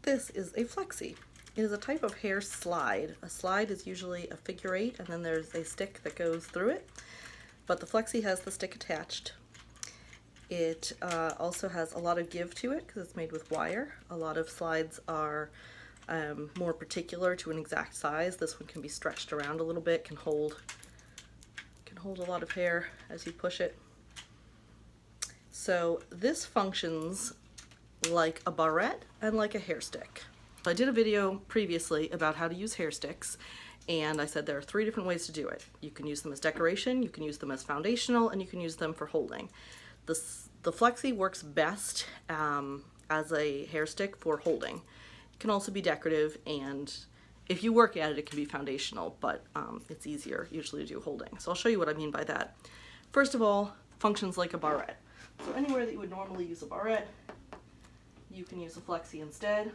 this is a Flexi. It is a type of hair slide. A slide is usually a figure 8 and then there's a stick that goes through it, but the Flexi has the stick attached. It also has a lot of give to it because it's made with wire. A lot of slides are more particular to an exact size. This one can be stretched around a little bit, can hold a lot of hair as you push it. So this functions like a barrette and like a hair stick. I did a video previously about how to use hair sticks, and I said there are 3 different ways to do it. You can use them as decoration, you can use them as foundational, and you can use them for holding. The Flexi works best as a hair stick for holding. It can also be decorative, and if you work at it, it can be foundational, but it's easier usually to do holding. So I'll show you what I mean by that. First of all, functions like a barrette. So anywhere that you would normally use a barrette, you can use a Flexi instead.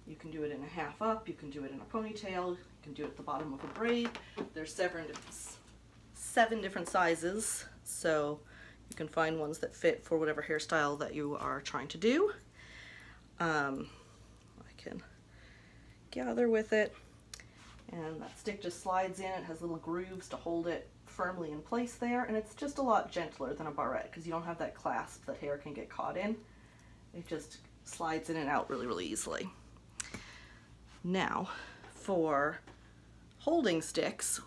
You can do it in a half up, you can do it in a ponytail, you can do it at the bottom of a braid. There's 7 different sizes, so you can find ones that fit for whatever hairstyle that you are trying to do. I can gather with it, and that stick just slides in. It has little grooves to hold it firmly in place there, and it's just a lot gentler than a barrette because you don't have that clasp that hair can get caught in. It just slides in and out really, really easily. Now, for holding sticks,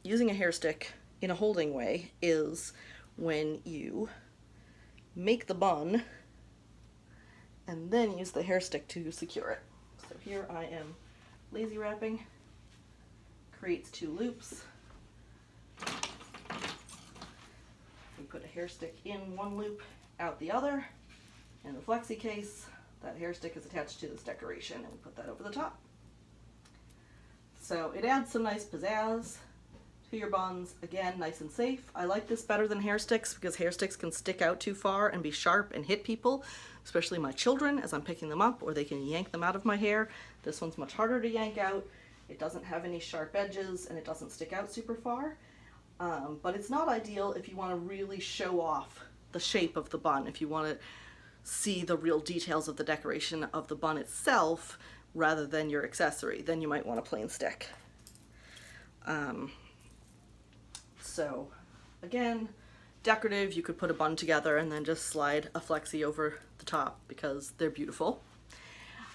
using a hair stick in a holding way is when you make the bun and then use the hair stick to secure it. So here I am lazy wrapping, creates 2 loops. We put a hair stick in one loop, out the other. In the Flexi case, that hair stick is attached to this decoration, and we put that over the top. So it adds some nice pizzazz to your buns. Again, nice and safe. I like this better than hair sticks because hair sticks can stick out too far and be sharp and hit people, especially my children as I'm picking them up, or they can yank them out of my hair. This one's much harder to yank out. It doesn't have any sharp edges and it doesn't stick out super far. But it's not ideal if you want to really show off the shape of the bun, if you want to see the real details of the decoration of the bun itself rather than your accessory. Then you might want a plain stick. So again, decorative, you could put a bun together and then just slide a Flexi over the top because they're beautiful.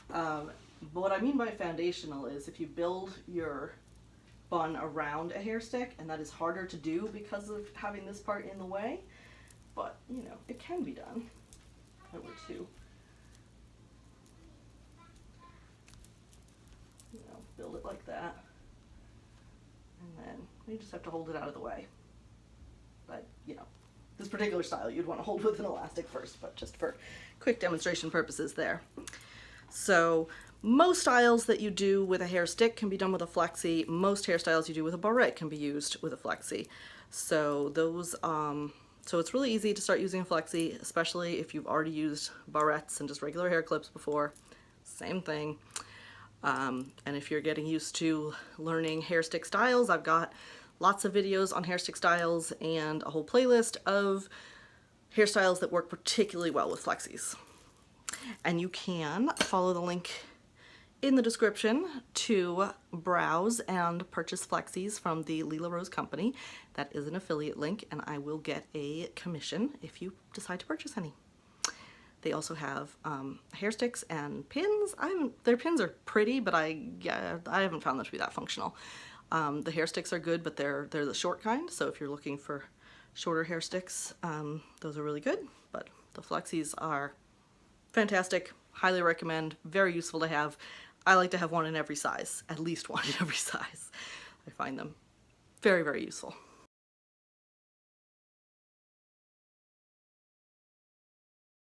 But what I mean by foundational is if you build your bun around a hair stick, and that is harder to do because of having this part in the way, but you know, it can be done. If I were to, you know, build it like that, and then you just have to hold it out of the way. But you know, this particular style you'd want to hold with an elastic first, but just for quick demonstration purposes there. So most styles that you do with a hair stick can be done with a Flexi. Most hairstyles you do with a barrette can be used with a Flexi. So those, so it's really easy to start using a Flexi, especially if you've already used barrettes and just regular hair clips before. Same thing. And if you're getting used to learning hair stick styles, I've got lots of videos on hair stick styles and a whole playlist of hairstyles that work particularly well with Flexis. And you can follow the link in the description to browse and purchase Flexis from the Lila Rose Company. That is an affiliate link, and I will get a commission if you decide to purchase any. They also have hair sticks and pins. Their pins are pretty, but I haven't found them to be that functional. The hair sticks are good, but they're the short kind, so if you're looking for shorter hair sticks, those are really good. But the Flexis are fantastic, highly recommend, very useful to have. I like to have one in every size, at least one in every size. I find them very, very useful.